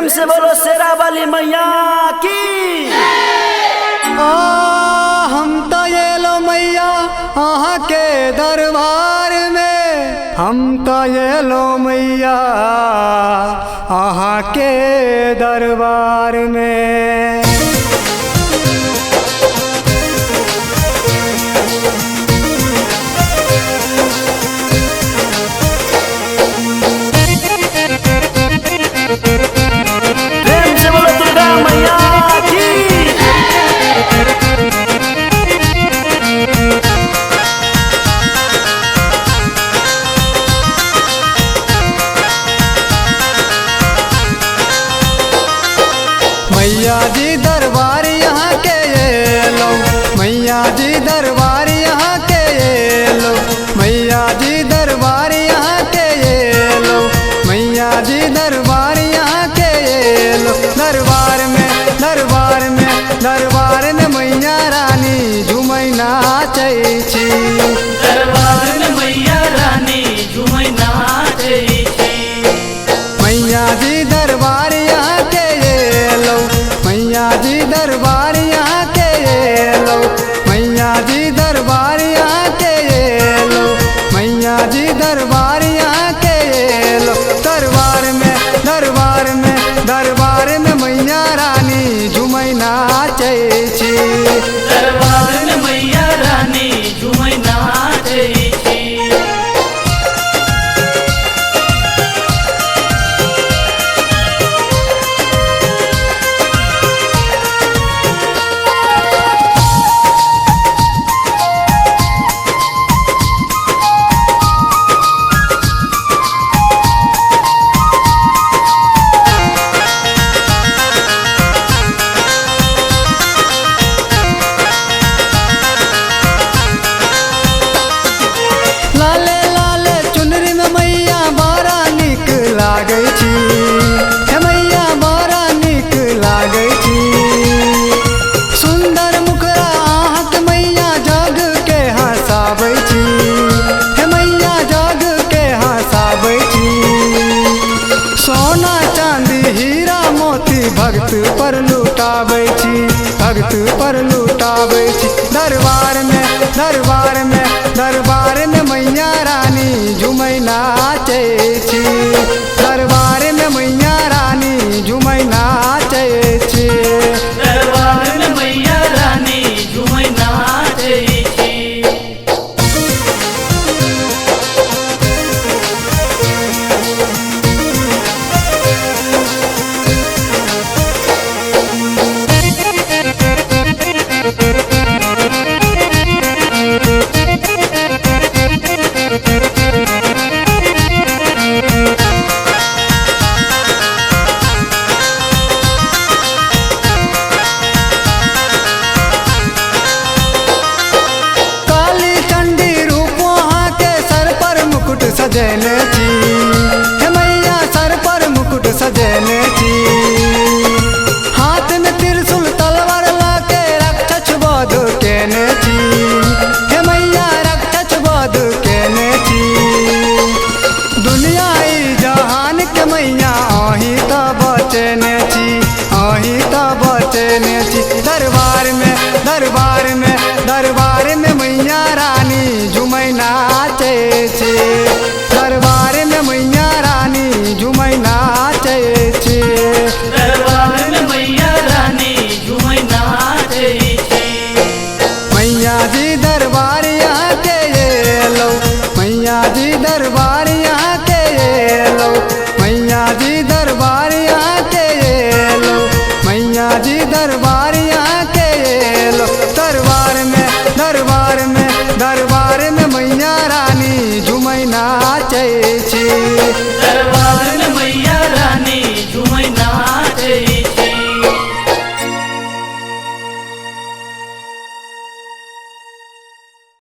प्रेम से बोलो शेरा वाली मैया की। हम तो ये लो मैया आहा के दरबार में, हम तो ये लो मैया आहा के दरबार में। प्रेम से बोलो दुर्गा मैया की। मैया जी दरबार यहाँ के ये लो, मैया जी दरबार यहाँ के ये लो, मैया जी दरबार यहाँ के ये लो, मैया जी दरबार यहाँ के ये लो। दरबार में दरबार में दरबार में मैया रानी झूमै नाचै छी, दरबार में मैया रानी झूमै नाचै छी। मैया जी दरबार यहाँ के ये लो, मैया जी दरबार यहाँ के ये लो, मैया जी दरबार यहाँ के ये लो, मैया जी दरबार यहाँ के ये लो। दरबार में दरबार में दरबार में मैया रानी झूमै नाचै छी, दरबार में मैया रानी झूमै नाचै छी। लाले लाले चुनरी में मैया बड़ा निक लागै छी, हे मैया बड़ा निक लागै छी। सुंदर मुखरा अहाँक मैया जग के हँसाबै छी, हे मैया जग के हँसाबै छी। सोना चांदी हीरा मोती भक्त पर लुटाबै छी, भक्त पर लुटाबै छी। दरबार में दरबार में दरबार में मैया रानी झूमै नाचै छी, दरबार में मैया रानी झूमै नाचै छी। दरबार में मैया रानी झूमै नाचै छी। काली चंडी रूप वहाँ के सर पर मुकुट सजेने छी, हे मैया सर पर मुकुट सजेने छी। हाथ में त्रिशूल तलवार लाके राक्षस वध केने छी, हे मैया राक्षस वध केने छी। दुनिया ई जहान के मैया अहीं त बचेने छी, अहीं त बचेने छी। दरबार में दरबार में दरबार में मैया रानी झूमै नाचै छी, दरबार में मैया रानी झूमै नाचै छी। दरबार में मैया रानी झूमै नाचै छी। मैया जी दरबार यहाँ के ये लो, मैया जी दरबार यहाँ के ये लो, मैया जी दरबार यहाँ के ये लो, मैया जी दरबार यहाँ के ये लो। दरबार में दरबार में दरबार में मैया रानी झूमै नाचै